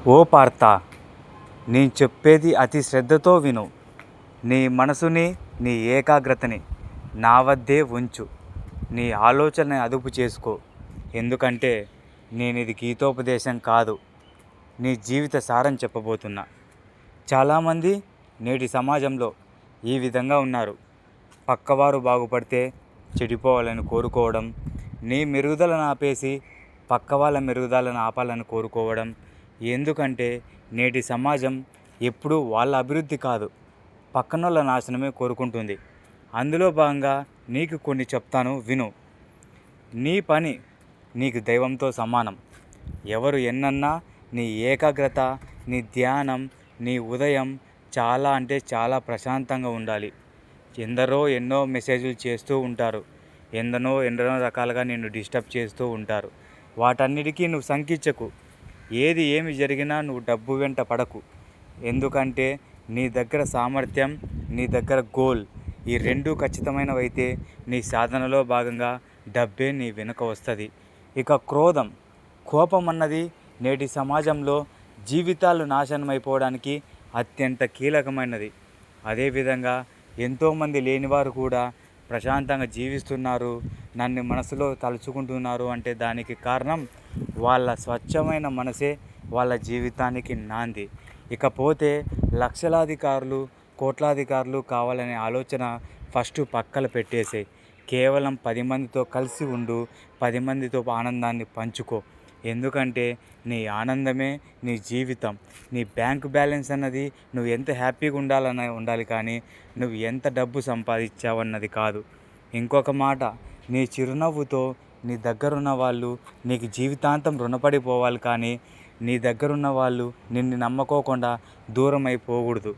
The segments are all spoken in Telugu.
ఓ పార్త, నేను చెప్పేది అతి శ్రద్ధతో విను. నీ మనసుని, నీ ఏకాగ్రతని నా వద్దే ఉంచు. నీ ఆలోచనని అదుపు చేసుకో. ఎందుకంటే నేనిది గీతోపదేశం కాదు, నీ జీవిత సారం చెప్పబోతున్నా. చాలామంది నేటి సమాజంలో ఈ విధంగా ఉన్నారు. పక్కవారు బాగుపడితే చెడిపోవాలని కోరుకోవడం, నీ మెరుగుదలను ఆపేసి పక్క వాళ్ళ మెరుగుదలను ఆపాలని కోరుకోవడం. ఎందుకంటే నేటి సమాజం ఎప్పుడూ వాళ్ళ అభివృద్ధి కాదు, పక్కనోళ్ళ నాశనమే కోరుకుంటుంది. అందులో భాగంగా నీకు కొన్ని చెప్తాను, విను. నీ పని నీకు దైవంతో సమానం. ఎవరు ఎన్నన్నా నీ ఏకాగ్రత, నీ ధ్యానం, నీ ఉదయం చాలా అంటే చాలా ప్రశాంతంగా ఉండాలి. ఎందరో ఎన్నో మెసేజ్లు చేస్తూ ఉంటారు, ఎన్నో రకాలుగా నిన్ను డిస్టర్బ్ చేస్తూ ఉంటారు. వాటన్నిటికీ నువ్వు శంకించకు. ఏమి జరిగినా నువ్వు డబ్బు వెంట పడకు. ఎందుకంటే నీ దగ్గర సామర్థ్యం, నీ దగ్గర గోల్, ఈ రెండూ ఖచ్చితమైనవైతే నీ సాధనలో భాగంగా డబ్బే నీ వెనుక వస్తుంది. ఇక కోపం అన్నది నేటి సమాజంలో జీవితాలు నాశనం అయిపోవడానికి అత్యంత కీలకమైనది. అదేవిధంగా ఎంతోమంది లేనివారు కూడా ప్రశాంతంగా జీవిస్తున్నారు, నన్ను మనసులో తలుచుకుంటున్నారు అంటే దానికి కారణం వాళ్ళ స్వచ్ఛమైన మనసే వాళ్ళ జీవితానికి నాంది. ఇకపోతే లక్షలాధికారులు, కోట్లాధికారులు కావాలనే ఆలోచన ఫస్ట్ పక్కన పెట్టేసే. కేవలం 10 మందితో కలిసి ఉండు, 10 మందితో ఆనందాన్ని పంచుకో. ఎందుకంటే నీ ఆనందమే నీ జీవితం. నీ బ్యాంక్ బ్యాలెన్స్ అన్నది నువ్వు ఎంత హ్యాపీగా ఉండాలి, కానీ నువ్వు ఎంత డబ్బు సంపాదించావన్నది కాదు. ఇంకొక మాట, నీ చిరునవ్వుతో నీ దగ్గరున్న వాళ్ళు నీకు జీవితాంతం రుణపడిపోవాలి, కానీ నీ దగ్గరున్న వాళ్ళు నిన్ను నమ్మకోకుండా దూరం అయిపోకూడదు.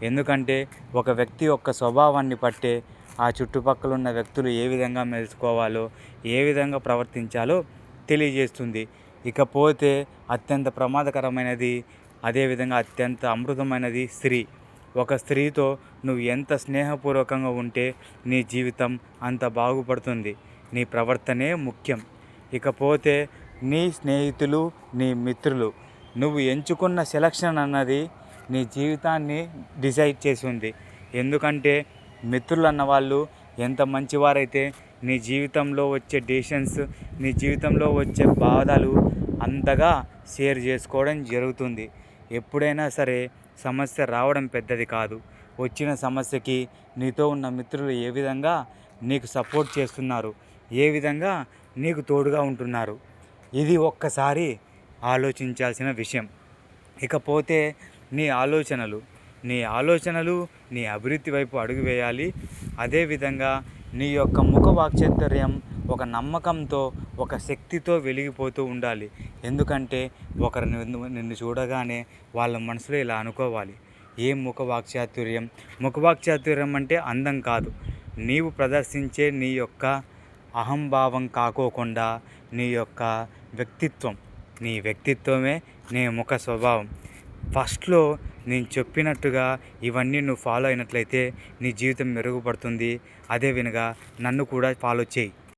ఎందుకంటే ఒక వ్యక్తి యొక్క స్వభావాన్ని పట్టే ఆ చుట్టుపక్కల ఉన్న వ్యక్తులు ఏ విధంగా మెలుసుకోవాలో, ఏ విధంగా ప్రవర్తించాలో తెలియజేస్తుంది. ఇకపోతే అత్యంత ప్రమాదకరమైనది, అదేవిధంగా అత్యంత అమృతమైనది స్త్రీ. ఒక స్త్రీతో నువ్వు ఎంత స్నేహపూర్వకంగా ఉంటే నీ జీవితం అంత బాగుపడుతుంది. నీ ప్రవర్తనే ముఖ్యం. ఇకపోతే నీ స్నేహితులు, నీ మిత్రులు, నువ్వు ఎంచుకున్న సెలక్షన్ అన్నది నీ జీవితాన్ని డిసైడ్ చేసి ఉంది. ఎందుకంటే మిత్రులు అన్నవాళ్ళు ఎంత మంచివారైతే నీ జీవితంలో వచ్చే డెసిషన్స్, నీ జీవితంలో వచ్చే బాధలు అంతగా షేర్ చేసుకోవడం జరుగుతుంది. ఎప్పుడైనా సరే సమస్య రావడం పెద్దది కాదు, వచ్చిన సమస్యకి నీతో ఉన్న మిత్రులు ఏ విధంగా నీకు సపోర్ట్ చేస్తున్నారు, ఏ విధంగా నీకు తోడుగా ఉంటున్నారు, ఇది ఒక్కసారి ఆలోచించాల్సిన విషయం. ఇకపోతే నీ ఆలోచనలు నీ అభివృద్ధి వైపు అడుగు వేయాలి. అదేవిధంగా నీ యొక్క ముఖ వాక్చాతుర్యం ఒక నమ్మకంతో, ఒక శక్తితో వెలిగిపోతూ ఉండాలి. ఎందుకంటే ఒకరు నిన్ను చూడగానే వాళ్ళ మనసులో ఇలా అనుకోవాలి, ఏం ముఖ వాక్చాతుర్యం అంటే అందం కాదు, నీవు ప్రదర్శించే నీ యొక్క అహంభావం కాకోకుండా నీ యొక్క నీ వ్యక్తిత్వమే నీ ముఖ స్వభావం. ఫస్ట్లో నేను చెప్పినట్టుగా ఇవన్నీ నువ్వు ఫాలో అయినట్లయితే నీ జీవితం మెరుగుపడుతుంది. అదే విధంగా నన్ను కూడా ఫాలో చేయి.